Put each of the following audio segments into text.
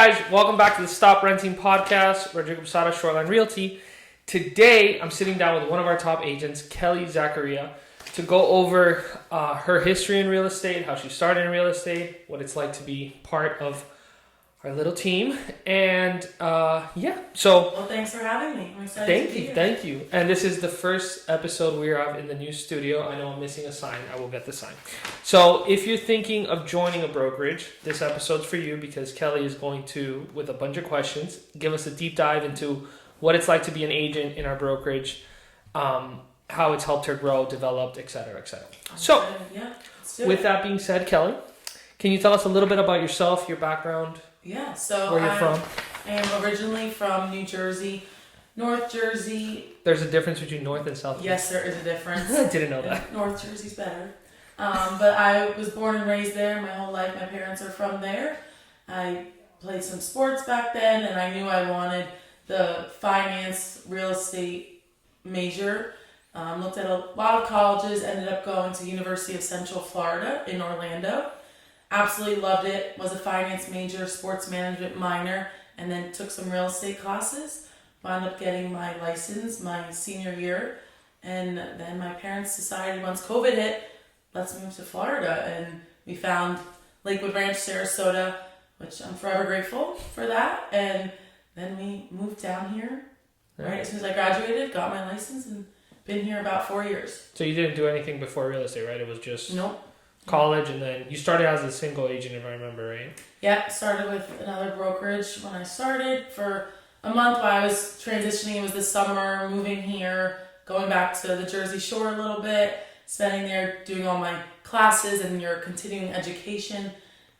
guys, welcome back to the Stop Renting Podcast. Rodrigo Posada, Shoreline Realty. Today, I'm sitting down with one of our top agents, Kelly Zachariah, to go over her history in real estate, how she started in real estate, what it's like to be part of our little team, and Well, thanks for having me. I'm excited to be here. Thank you. And this is the first episode we are in the new studio. I know I'm missing a sign. I will get the sign. So if you're thinking of joining a brokerage, this episode's for you because Kelly is going to, with a bunch of questions, give us a deep dive into what it's like to be an agent in our brokerage, how it's helped her grow, developed, et cetera, et cetera. So, with that being said, Kelly, can you tell us a little bit about yourself, your background? Yeah, so where you're from? I am originally from New Jersey, North Jersey. There's a difference between North and South. Yes, there is a difference. I didn't know that. North Jersey's better. But I was born and raised there my whole life. My parents are from there. I played some sports back then, and I knew I wanted the finance, real estate major. Looked at a lot of colleges, ended up going to University of Central Florida in Orlando. Absolutely loved it. Was a finance major, sports management minor, and then took some real estate classes. Wound up getting my license my senior year, and then my parents decided once COVID hit, let's move to Florida, and we found Lakewood Ranch, Sarasota, which I'm forever grateful for that. And then we moved down here right as soon as I graduated, got my license, and been here about 4 years. So you didn't do anything before real estate, right? It was just Nope. college, and then you started as a single agent, if I remember right. Yeah, started with another brokerage when I started for a month while I was transitioning. It was the summer, moving here, going back to the Jersey Shore a little bit, spending there doing all my classes and your continuing education,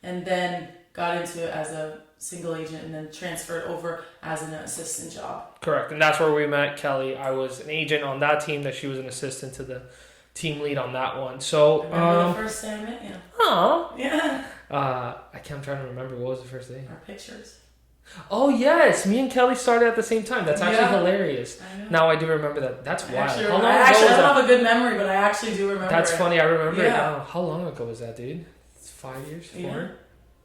and then got into it as a single agent and then transferred over as an assistant job. Correct, and that's where we met Kelly. I was an agent on that team, that she was an assistant to the team lead on that one. So I remember the first day I met you. Oh. Yeah. I'm trying to remember, what was the first day? Our pictures. Oh yes, me and Kelly started at the same time. That's actually hilarious. I know. Now I do remember that. That's wild. Actually, How long I ago was don't that? have a good memory, but I actually do remember. That's funny. I remember it Yeah. now. How long ago was that, dude? It's 5 years, 4. Yeah.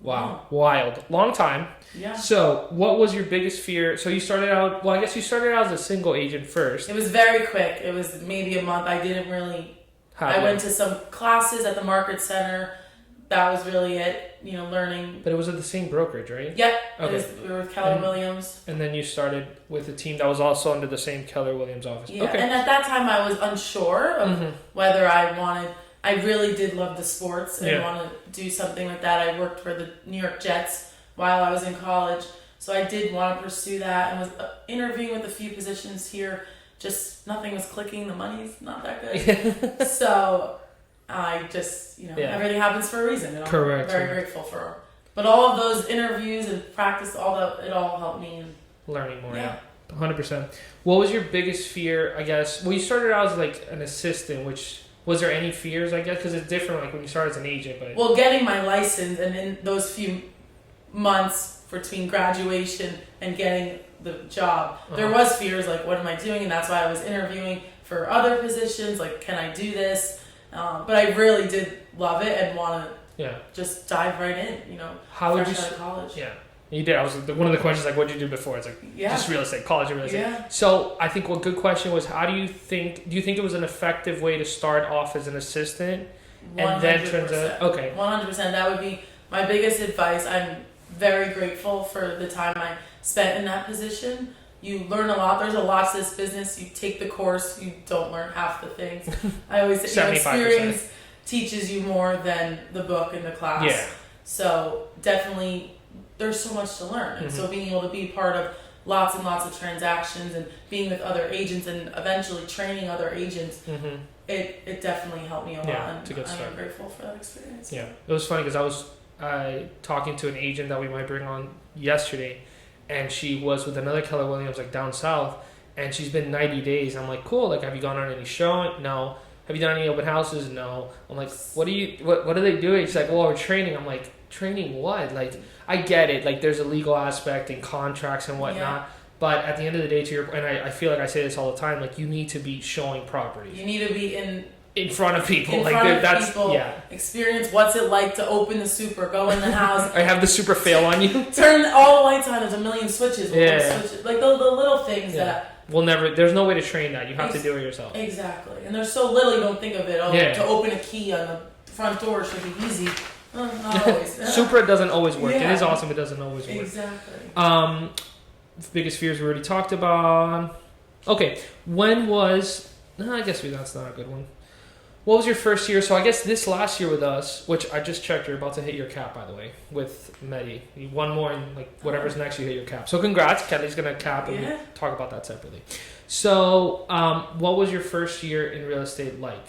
Wow, wild, long time. Yeah. So, what was your biggest fear? So you started out. Well, I guess you started out as a single agent first. It was very quick. It was maybe a month. I didn't really. I went to some classes at the Market Center. That was really it, learning. But it was at the same brokerage, right? Yep. Okay. We were with Keller Williams. And then you started with a team that was also under the same Keller Williams office. Yeah. Okay. And at that time, I was unsure of whether I wanted. I really did love the sports and want to do something with that. I worked for the New York Jets while I was in college, so I did want to pursue that and was interviewing with a few positions here. Just nothing was clicking. The money's not that good. So I just, everything happens for a reason. And Correct. I'm very grateful for it. But all of those interviews and practice, all that, it all helped me. Learning more, yeah. 100%. What was your biggest fear, I guess? Well, you started out as like an assistant, which... Was there any fears, I guess? Because it's different like when you start as an agent. But well, getting my license and in those few months between graduation and getting the job, there was fears like, what am I doing? And that's why I was interviewing for other positions. Like, can I do this? But I really did love it and want to just dive right in, How would you out of college. Yeah. You did. I was one of the questions like, what did you do before? It's like just real estate, college and real estate. Yeah. So I think one good question was, how do you think it was an effective way to start off as an assistant 100%. and then transition? Okay. 100%. That would be my biggest advice. I'm very grateful for the time I spent in that position. You learn a lot. There's a lot to this business. You take the course, you don't learn half the things. I always say experience teaches you more than the book and the class. Yeah. So definitely there's so much to learn. And so being able to be part of lots and lots of transactions and being with other agents and eventually training other agents, it definitely helped me a lot. And I'm grateful for that experience. Yeah. It was funny because I was talking to an agent that we might bring on yesterday, and she was with another Keller Williams like down south, and she's been 90 days. I'm like, cool. Like, have you gone on any showing? No. Have you done any open houses? No. I'm like, what are they doing? She's like, well, we're training. I'm like, training what? Like, I get it. Like, there's a legal aspect and contracts and whatnot. Yeah. But at the end of the day, and I feel like I say this all the time, like, you need to be showing properties. You need to be in in front of people. In like front of that's people, yeah. experience what's it like to open the super, go in the house. I have the super fail on you. Turn all the lights on. There's a million switches. Yeah. Like the little things that. We'll never. There's no way to train that. You have to do it yourself. Exactly. And there's so little you don't think of it. To open a key on the front door should be easy. Not always. Supra doesn't always work. It is awesome. It doesn't always work. Exactly. Biggest fears we already talked about. Okay, when was? I guess that's not a good one. What was your first year? So I guess this last year with us, which I just checked, you're about to hit your cap, by the way, with Medi. One more, and like whatever's next, you hit your cap. So congrats, Kelly's gonna cap, and we'll talk about that separately. So, what was your first year in real estate like?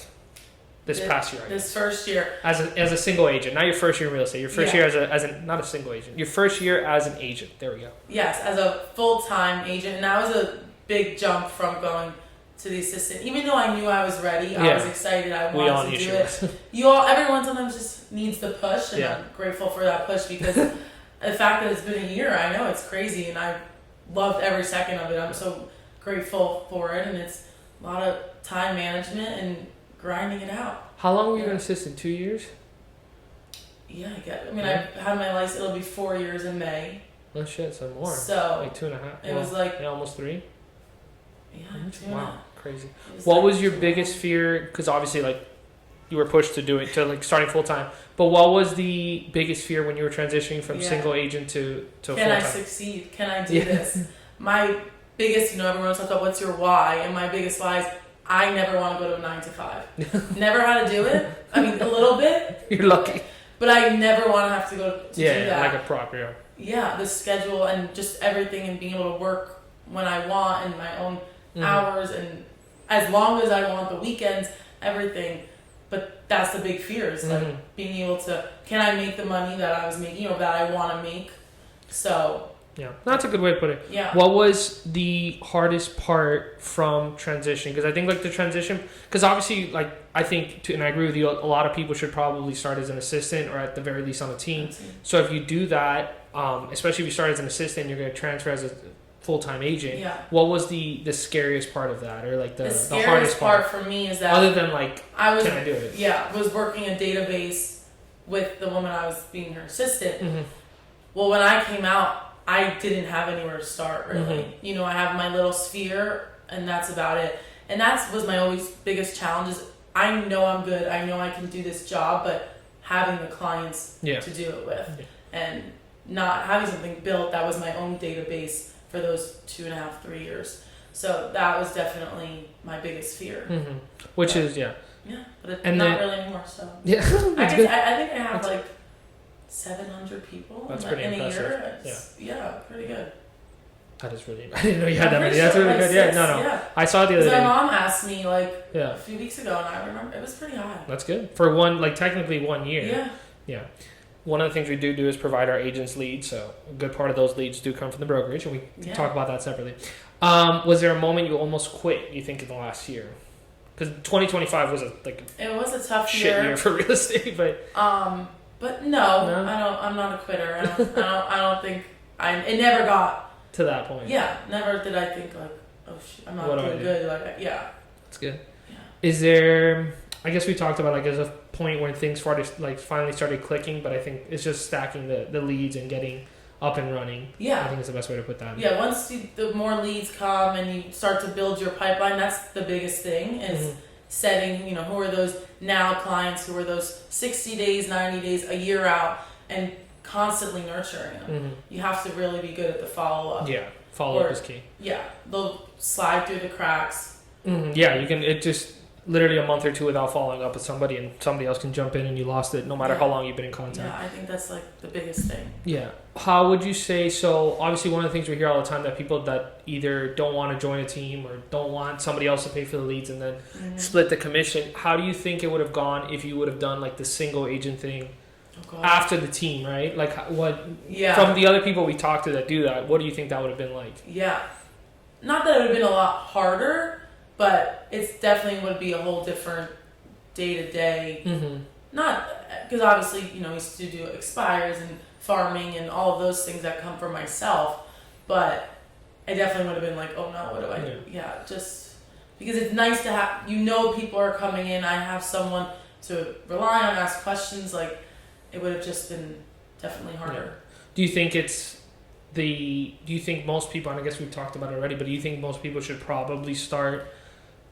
This past year. This first year as a single agent, not your first year in real estate. Your first year as a not a single agent. Your first year as an agent. There we go. Yes, as a full-time agent, and that was a big jump from going to the assistant. Even though I knew I was ready, I was excited. I wanted to do it. Everyone sometimes just needs the push, and I'm grateful for that push because the fact that it's been a year, I know it's crazy, and I loved every second of it. I'm so grateful for it, and it's a lot of time management and grinding it out. How long were you an assistant? 2 years? Yeah, I get it. I mean, I had my license. It'll be 4 years in May. Oh shit, so more. So like 2.5. It was like almost 3. Yeah. Wow, crazy. What was your biggest fear? Because obviously, like, you were pushed to do it to like starting full time. But what was the biggest fear when you were transitioning from single agent to full time? Can I succeed? Can I do this? My biggest, everyone talks about what's your why, and my biggest why is I never want to go to a 9 to 5. Never had to do it. I mean, a little bit. You're lucky. But I never want to have to go to do that. Like a prop, Yeah, the schedule and just everything and being able to work when I want and my own hours and as long as I want the weekends, everything. But that's the big fear is like being able to, can I make the money that I was making or that I want to make? So yeah, that's a good way to put it. Yeah. What was the hardest part from transitioning? Because I think like the transition, because obviously like I think, and I agree with you, a lot of people should probably start as an assistant or at the very least on a team. So if you do that, especially if you start as an assistant, you're going to transfer as a full-time agent. Yeah. What was the scariest part of that, or like the scariest hardest part for me is that other than like can I do it? Yeah, was working a database with the woman I was being her assistant. Well, when I came out, I didn't have anywhere to start really. I have my little sphere and that's about it. And that was my always biggest challenge is I know I'm good. I know I can do this job, but having the clients to do it with and not having something built that was my own database for those 2.5, 3 years. So that was definitely my biggest fear. Which but, is Yeah, but it's and not really anymore. So yeah, I think I have like 700 people that's in pretty a impressive. year. Yeah, pretty good. That is really. I didn't know you had that many. That's really good. Yeah, no. Yeah. I saw it the other day. My mom asked me like a few weeks ago, and I remember it was pretty high. That's good for technically 1 year. Yeah. Yeah. One of the things we do is provide our agents leads. So a good part of those leads do come from the brokerage, and we can talk about that separately. Was there a moment you almost quit? You think in the last year? Because 2025 was it was a tough shit year for real estate, but no, I don't. I'm not a quitter. I don't think it never got to that point. Yeah, never did I think like, oh shit, I'm not doing good. Like, yeah, that's good. Yeah. Is there? I guess we talked about as a point when things finally started clicking, but I think it's just stacking the leads and getting up and running. Yeah, I think it's the best way to put that. Yeah, once the more leads come and you start to build your pipeline, that's the biggest thing is setting. Who are those now clients? Who are those 60 days, 90 days, a year out, and constantly nurturing them. You have to really be good at the follow up. Yeah, follow up is key. Yeah, they'll slide through the cracks. Yeah, you can. It just literally a month or two without following up with somebody, and somebody else can jump in and you lost it, no matter how long you've been in contact. Yeah, I think that's like the biggest thing. Yeah. How would you say? So obviously, one of the things we hear all the time that people that either don't want to join a team or don't want somebody else to pay for the leads and then split the commission. How do you think it would have gone if you would have done like the single agent thing? After the team, right? Like what? Yeah. From the other people we talked to that do that, what do you think that would have been like? Yeah, not that it would have been a lot harder, but it's definitely would be a whole different day to day. Not because obviously we used to do expires and farming and all of those things that come from myself, but I definitely would have been like, oh no, what do I do? Yeah, just because it's nice to have, people are coming in. I have someone to rely on, ask questions. Like, it would have just been definitely harder. Yeah. Do you think do you think most people, and I guess we've talked about it already, but do you think most people should probably start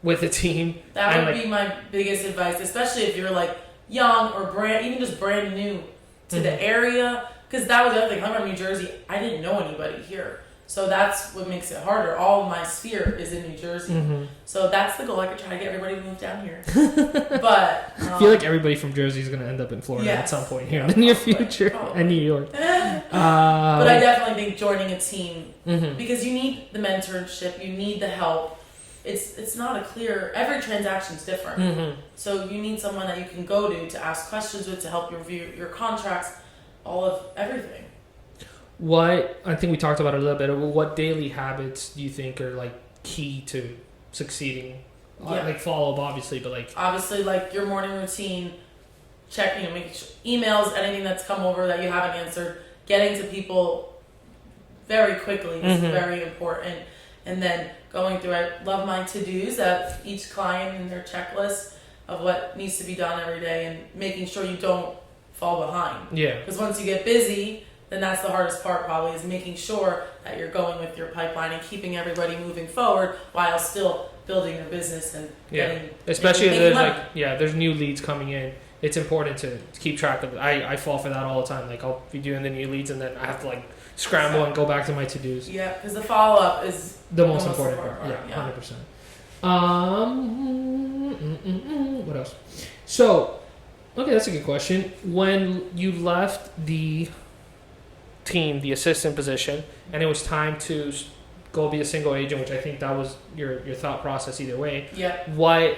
with a team? That would be my biggest advice, especially if you're like young or even just brand new to the area. Because that was the other thing. I'm from New Jersey. I didn't know anybody here. So that's what makes it harder. All of my sphere is in New Jersey. So that's the goal. I could try to get everybody to move down here. But I feel like everybody from Jersey is going to end up in Florida at some point here in the near future. And New York. But I definitely think joining a team, because you need the mentorship, you need the help. It's not a clear, every transaction's different. So you need someone that you can go to ask questions with, to help you review your contracts, all of everything. What, I think we talked about it a little bit, what daily habits do you think are like key to succeeding? Like follow up, obviously, but like... Obviously, like your morning routine, check, make sure, emails, anything that's come over that you haven't answered, getting to people very quickly is very important. And then going through, I love my to-dos that each client and their checklist of what needs to be done every day, and making sure you don't fall behind. Yeah. Because once you get busy, then that's the hardest part probably, is making sure that you're going with your pipeline and keeping everybody moving forward while still building your business and getting... Especially if there's new leads coming in. It's important to keep track of it. I fall for that all the time. Like, I'll be doing the new leads and then I have to like scramble and go back to my to-dos. Yeah, because the follow-up is the most important part. Yeah, 100%. What else? So, okay, that's a good question. When you left the team, the assistant position, and it was time to go be a single agent, which I think that was your thought process either way. Yeah. Why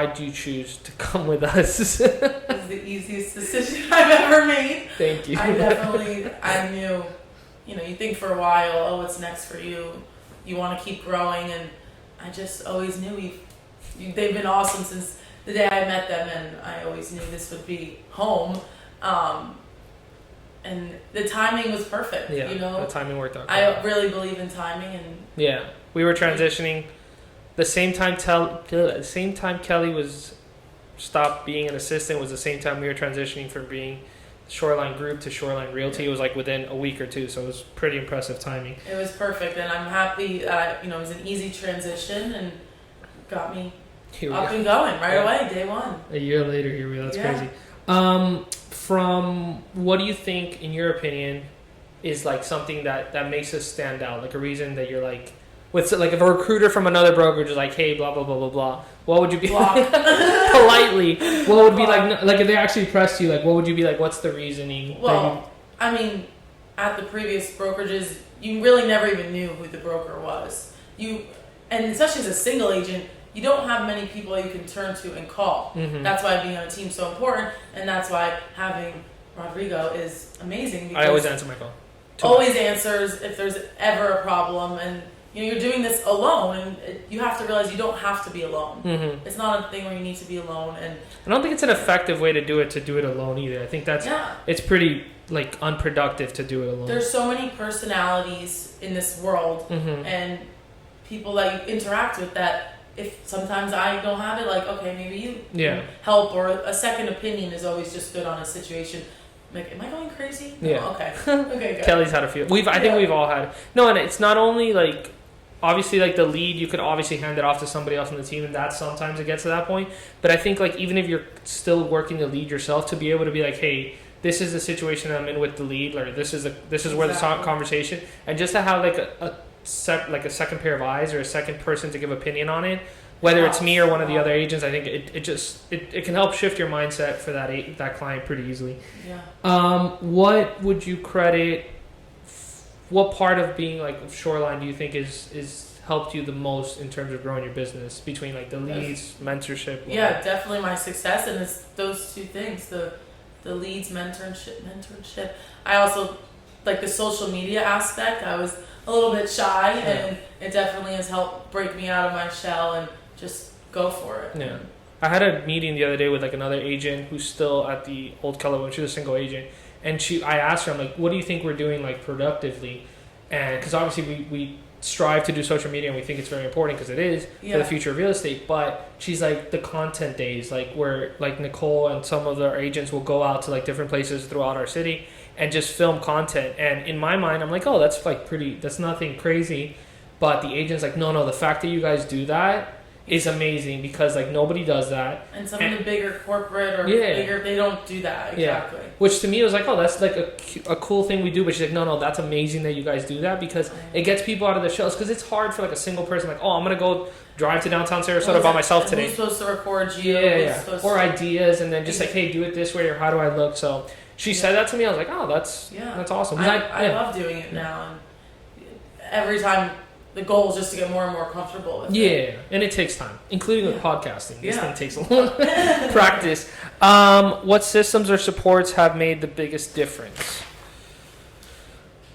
did you choose to come with us? It was the easiest decision I've ever made. Thank you. I knew, you think for a while, oh, what's next for you? You want to keep growing, and I just always knew they've been awesome since the day I met them, and I always knew this would be home. And the timing was perfect. Yeah, the timing worked out. I really believe in timing, and we were transitioning the same time. Kelly was stopped being an assistant was the same time we were transitioning from being Shoreline Group to Shoreline Realty. It was like within a week or two, so it was pretty impressive timing. It was perfect, and I'm happy. It was an easy transition and got me up and going right away, day one. A year later, here we are. That's crazy. From what do you think, in your opinion, is like something that makes us stand out? Like a reason that you're like, with like if a recruiter from another brokerage is like, hey, blah blah blah blah blah, what would you be politely? What would be like if they actually pressed you? Like, what would you be like? What's the reasoning? Well, I mean, at the previous brokerages, you really never even knew who the broker was. And especially as a single agent, you don't have many people you can turn to and call. That's why being on a team is so important, and that's why having Rodrigo is amazing. I always answer my phone. Always answers if there's ever a problem, and you're doing this alone, and you have to realize you don't have to be alone. It's not a thing where you need to be alone, and I don't think it's an effective way to do it alone either. I think it's pretty like unproductive to do it alone. There's so many personalities in this world, and people that you interact with that. If sometimes I don't have it, like, okay, maybe you can help, or a second opinion is always just good on a situation. Like, am I going crazy? Yeah. Oh, okay. Okay, good. Kelly's had a few. I think we've all had. No, and it's not only like, obviously, like the lead, you could obviously hand it off to somebody else on the team, and that sometimes it gets to that point. But I think like even if you're still working the lead yourself, to be able to be like, hey, this is the situation I'm in with the lead, or this is where the conversation, and just to have like a second pair of eyes or a second person to give opinion on it, whether it's me or one of the other agents. I think it can help shift your mindset for that client pretty easily. What would you credit? What part of being like Shoreline do you think is helped you the most in terms of growing your business, between like the leads, mentorship? Definitely my success, and it's those two things: the leads, mentorship. I also like the social media aspect. I was a little bit shy, and it definitely has helped break me out of my shell and just go for it. Yeah. I had a meeting the other day with like another agent who's still at the old Keller when she was a single agent, and I asked her, I'm like, what do you think we're doing like productively? And because obviously we strive to do social media, and we think it's very important because it is for the future of real estate. But she's like, the content days, like where like Nicole and some of our agents will go out to like different places throughout our city and just film content. And in my mind, I'm like, oh, that's like that's nothing crazy. But the agent's like, no, the fact that you guys do that is amazing, because like nobody does that. And some of the bigger corporate or bigger, they don't do that. Exactly. Yeah. Which to me was like, oh, that's like a cool thing we do. But she's like, no, that's amazing that you guys do that, because it gets people out of the shells. Because it's hard for like a single person, like, oh, I'm gonna go drive to downtown Sarasota by myself today. Who's supposed to record you? Or ideas, and then just like, hey, do it this way, or how do I look? So she said that to me. I was like, oh, that's awesome. I love doing it now, and every time. The goal is just to get more and more comfortable with it. And it takes time, including with podcasting. This thing takes a lot of practice. What systems or supports have made the biggest difference?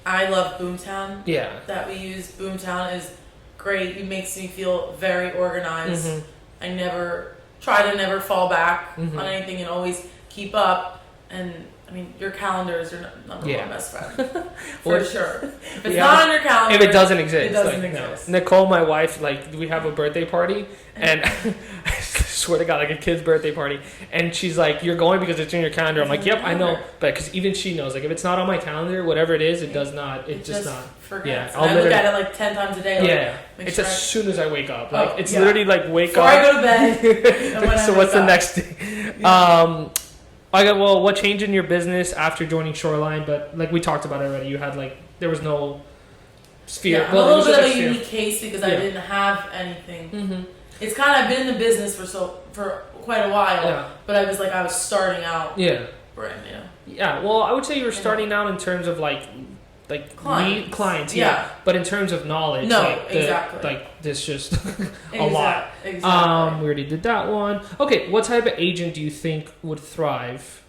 I love Boomtown. Yeah. That we use. Boomtown is great. It makes me feel very organized. I try to never fall back on anything and always keep up. And I mean, your calendar is your number one best friend. For sure. If it's not on your calendar. If it doesn't exist. It doesn't exist. No. Nicole, my wife, like, we have a birthday party, and I swear to God, like a kid's birthday party, and she's like, you're going because it's in your calendar. I'm like, yep, I know. But because even she knows, like, if it's not on my calendar, whatever it is, it does not, it just not. Forgets. Yeah, I look at it like 10 times a day. Like, it's as soon as I wake up. Like, it's literally like wake Before up. I go to bed. So what's the next day? What changed in your business after joining Shoreline? But like we talked about already, you had like, there was no sphere. I'm a little bit of a unique case because I didn't have anything. It's kind of, I've been in the business for quite a while, but I was starting out brand new. Yeah, well, I would say you were starting out in terms of like clients, but in terms of knowledge, exactly. Like this just a lot. Exactly. We already did that one. Okay, what type of agent do you think would thrive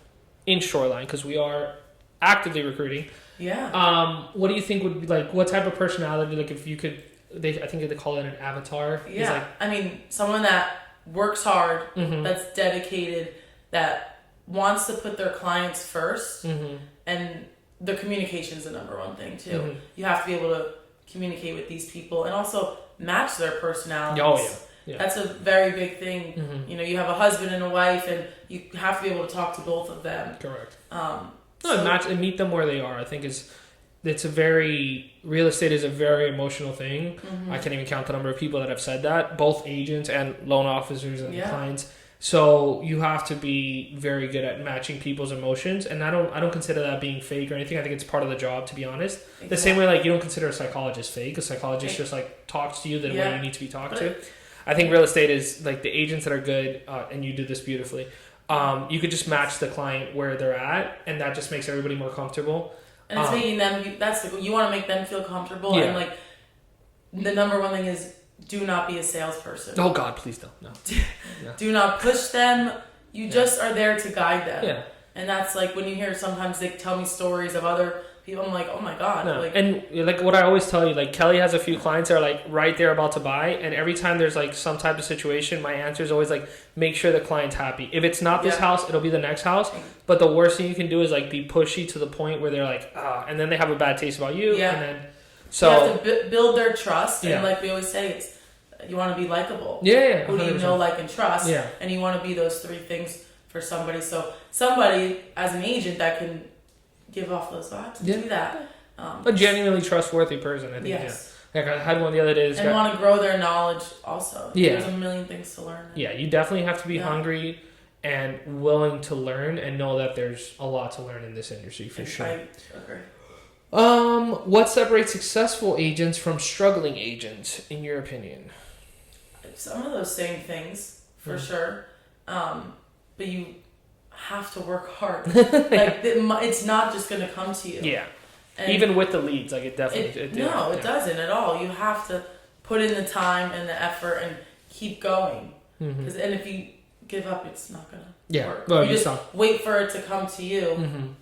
in Shoreline? Because we are actively recruiting. Yeah. What do you think would be like? What type of personality? Like, if you could, I think they call it an avatar. Yeah. Like, I mean, someone that works hard, that's dedicated, that wants to put their clients first, and the communication is the number one thing too. You have to be able to communicate with these people and also match their personalities. Oh yeah. That's a very big thing. You know, you have a husband and a wife, and you have to be able to talk to both of them. Correct. Match and meet them where they are. I think real estate is a very emotional thing. I can't even count the number of people that have said that, both agents and loan officers and clients. So you have to be very good at matching people's emotions, and I don't consider that being fake or anything. I think it's part of the job, to be honest. Exactly. The same way, like, you don't consider a psychologist fake. A psychologist just like talks to you the way you need to be talked to. I think real estate is like the agents that are good, and you do this beautifully. You could just match the client where they're at, and that just makes everybody more comfortable. And it's making them. You want to make them feel comfortable, and like the number one thing is, do not be a salesperson. Oh God, please don't. No. Do not push them. You just are there to guide them. Yeah. And that's like when you hear sometimes they tell me stories of other people. I'm like, oh my God. No. Like, and like what I always tell you, like Kelly has a few clients that are like right there about to buy, and every time there's like some type of situation, my answer is always like, make sure the client's happy. If it's not this house, it'll be the next house. But the worst thing you can do is like be pushy to the point where they're like, and then they have a bad taste about you. Yeah. And then you have to build their trust, and like we always say, it's you want to be likable. Yeah. Who do you know, like, and trust? Yeah. And you want to be those three things for somebody. So somebody as an agent that can give off those vibes and do that. A genuinely trustworthy person, I think. Yes. Yeah. Like I had one the other day. And want to grow their knowledge also. Yeah. There's a million things to learn. Yeah, you definitely have to be hungry and willing to learn, and know that there's a lot to learn in this industry for sure. I agree. What separates successful agents from struggling agents, in your opinion? Some of those same things, for sure. But you have to work hard. Like, it's not just going to come to you. Yeah. And even with the leads, like, it definitely... It doesn't at all. You have to put in the time and the effort and keep going. And if you give up, it's not going to work. Well, you just wait for it to come to you.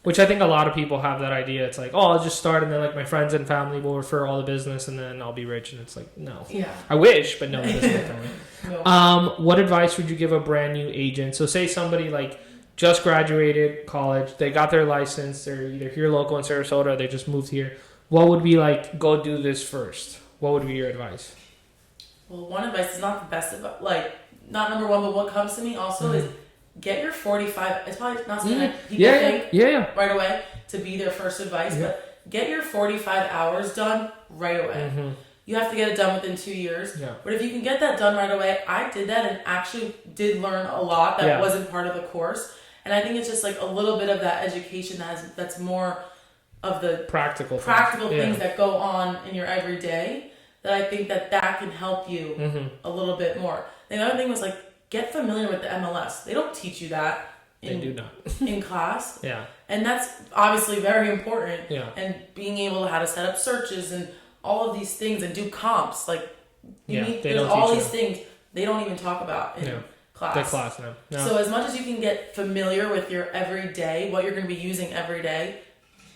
Which I think a lot of people have that idea. It's like, I'll just start, and then like my friends and family will refer all the business, and then I'll be rich. And it's like, no. Yeah. I wish, but no, it doesn't work that way. What advice would you give a brand new agent? So say somebody like just graduated college, they got their license, they're either here local in Sarasota, or they just moved here. what would be like, go do this first? What would be your advice? Well, one advice is not the best advice, like, not number one, but what comes to me also is get your 45, it's probably not something that people think right away to be their first advice, but get your 45 hours done right away. You have to get it done within 2 years. But if you can get that done right away, I did that and actually did learn a lot that wasn't part of the course. And I think it's just like a little bit of that education that's more of the practical things that go on in your everyday, that I think that can help you a little bit more. The other thing was like, get familiar with the MLS. They don't teach you that. They do not. In class. And that's obviously very important. And being able to how to set up searches and all of these things and do comps. Like, there's all these things they don't even talk about in class. The class, no. So as much as you can get familiar with your everyday, what you're going to be using every day,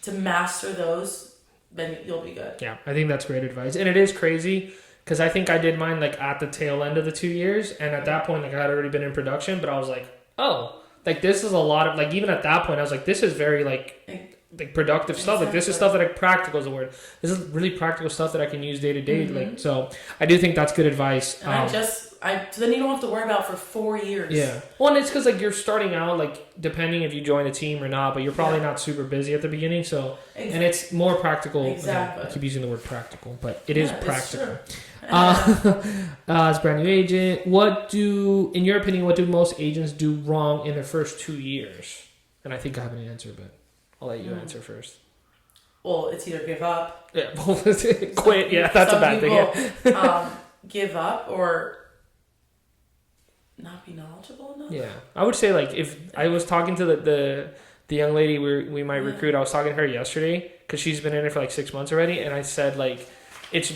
to master those, then you'll be good. Yeah, I think that's great advice. And it is crazy because I think I did mine like at the tail end of the 2 years. And at that point, like I had already been in production, but I was like, oh, like this is a lot of, like even at that point, I was like, this is very like productive stuff. Like this is stuff that practical is the word. This is really practical stuff that I can use day to day. Like, so I do think that's good advice. And so then you don't have to worry about for 4 years. Well, and it's because like you're starting out, like depending if you join a team or not, but you're probably not super busy at the beginning. So, and it's more practical. Again, I keep using the word practical, but it is practical. As brand new agent, in your opinion, what do most agents do wrong in their first 2 years? And I think I have an answer, but I'll let you answer first. Well, it's either give up. Quit. That's a bad thing. Give up or not be knowledgeable enough. I would say like if I was talking to the young lady we might recruit, I was talking to her yesterday because she's been in it for like 6 months already, and I said like it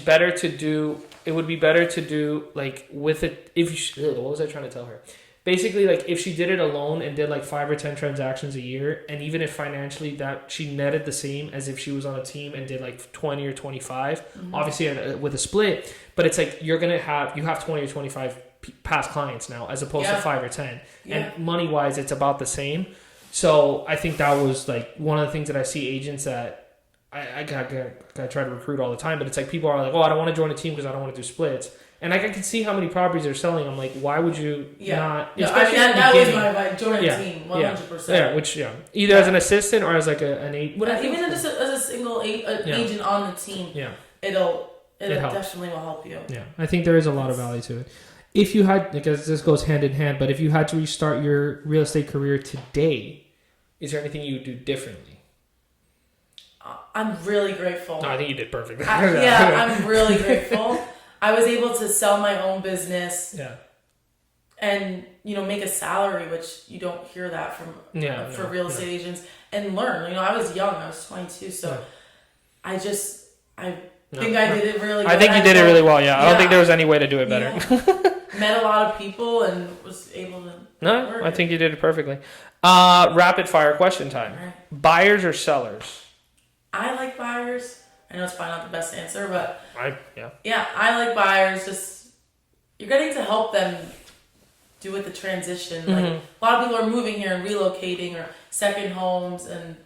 would be better to do like with it what was I trying to tell her? Basically, like if she did it alone and did like 5 or 10 transactions a year, and even if financially that she netted the same as if she was on a team and did like 20 or 25, obviously with a split, but it's like you have 20 or 25 past clients now as opposed to 5 or 10, and money wise it's about the same. So I think that was like one of the things that I see agents that I try to recruit all the time, but it's like people are like, oh, I don't want to join a team because I don't want to do splits. And like I can see how many properties they're selling. I'm like, why would you not? Yeah, I mean, that was my advice. Join a team, 100%. Either as an assistant or as like an agent. Even just as a single agent on the team. It definitely will help you. I think there is a lot of value to it. If you had, because this goes hand in hand, but if you had to restart your real estate career today, is there anything you would do differently? I'm really grateful. No, I think you did perfectly. I'm really grateful. I was able to sell my own business. And, make a salary, which you don't hear that from for real estate agents, and learn. I was young. I was 22, so I think I did it really good. I think you did it really well, I don't think there was any way to do it better. Met a lot of people and was able to work. I think you did it perfectly. Rapid fire question time. Right. Buyers or sellers? I like buyers. I know it's probably not the best answer, but I like buyers. Just you're getting to help them do with the transition. Like a lot of people are moving here and relocating or second homes, and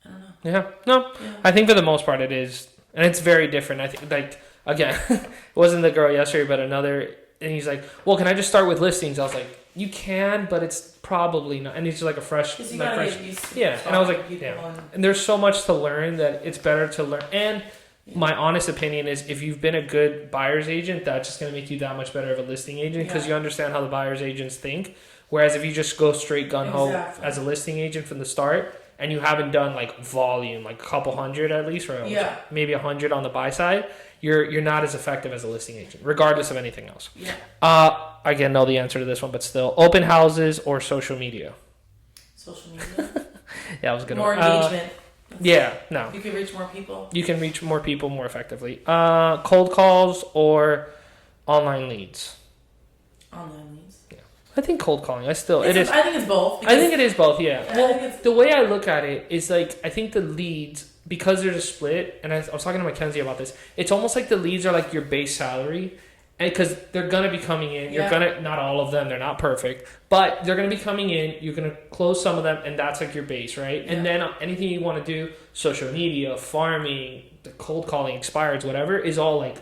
I don't know. I think for the most part it is, and it's very different. I think like again, it wasn't the girl yesterday, but another, and he's like, "Well, can I just start with listings?" I was like, "You can, but it's probably not." And it's just like a fresh, get used to and I was like, and there's so much to learn that it's better to learn. And my honest opinion is, if you've been a good buyer's agent, that's just going to make you that much better of a listing agent because you understand how the buyer's agents think. Whereas if you just go straight gun ho as a listing agent from the start and you haven't done like volume, like a couple hundred at least, or maybe 100 on the buy side, you're not as effective as a listing agent, regardless of anything else. Again, know the answer to this one, but still, open houses or social media? Social media. I was gonna more engagement. No. You can reach more people. You can reach more people more effectively. Cold calls or online leads? Online leads. I think cold calling. I think it's both. I think it is both, Well, the way I look at it is like, I think the leads, because there's a split, and I was talking to Mackenzie about this, it's almost like the leads are like your base salary, and because they're going to be coming in. You're going to, not all of them, they're not perfect, but they're going to be coming in. You're going to close some of them, and that's like your base, right? And then anything you want to do, social media, farming, the cold calling expires, whatever, is all like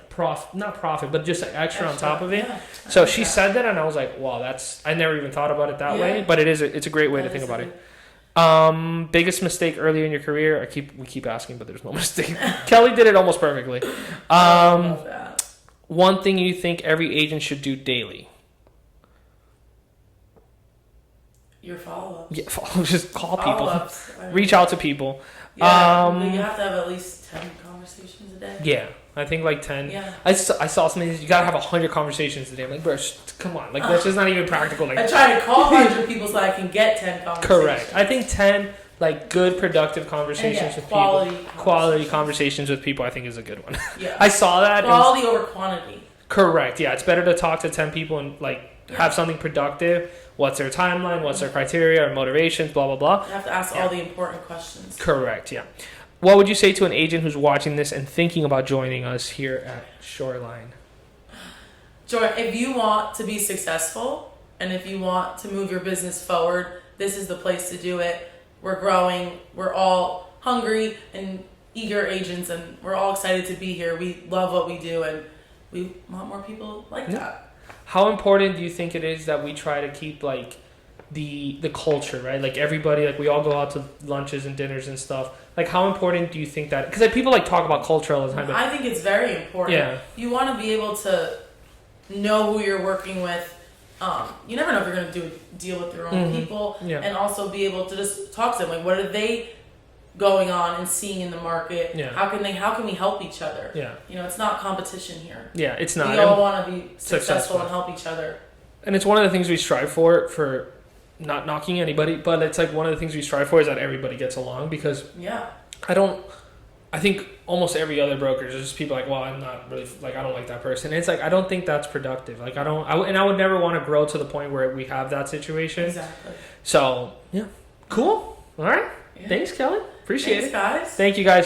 not profit, but just like extra on top of it. Yeah, So she said that, and I was like, wow, I never even thought about it that way, but it's a great way to think about it. Biggest mistake earlier in your career? We keep asking, but there's no mistake. Kelly did it almost perfectly. One thing you think every agent should do daily? Your follow-ups. Yeah, just call people. Reach out to people. Yeah, you have to have at least 10 conversations a day. Yeah, I think like 10. Yeah. I saw something. You gotta have 100 conversations a day. I'm like, bro, come on. Like, that's just not even practical. Like, I try to call 100 people so I can get 10 conversations. Correct. I think 10 like good, productive conversations with people. Quality conversations with people, I think, is a good one. Yeah. I saw that. Quality over quantity. Correct. Yeah, it's better to talk to 10 people and like have something productive. What's their timeline? What's their criteria or motivations? Blah blah blah. You have to ask all the important questions. Correct. Yeah. What would you say to an agent who's watching this and thinking about joining us here at Shoreline? If you want to be successful and if you want to move your business forward, this is the place to do it. We're growing. We're all hungry and eager agents, and we're all excited to be here. We love what we do, and we want more people like that. How important do you think it is that we try to keep like the culture, right? Like everybody, like we all go out to lunches and dinners and stuff. Like how important do you think that? Because like people like talk about culture all the time. But I think it's very important. Yeah. You want to be able to know who you're working with. You never know if you're going to deal with your own people, and also be able to just talk to them. Like, what are they going on and seeing in the market? Yeah. How can we help each other? Yeah. You know, it's not competition here. Yeah, it's not. We all want to be successful and help each other. And it's one of the things we strive for not knocking anybody, but it's like one of the things we strive for is that everybody gets along, because I think almost every other broker is just people like, well, I'm not really, like, I don't like that person. And it's like, I don't think that's productive. Like, and I would never want to grow to the point where we have that situation. Exactly. So, yeah. Cool. All right. Yeah. Thanks, Kelly. Appreciate it. Thanks, guys. Thank you, guys.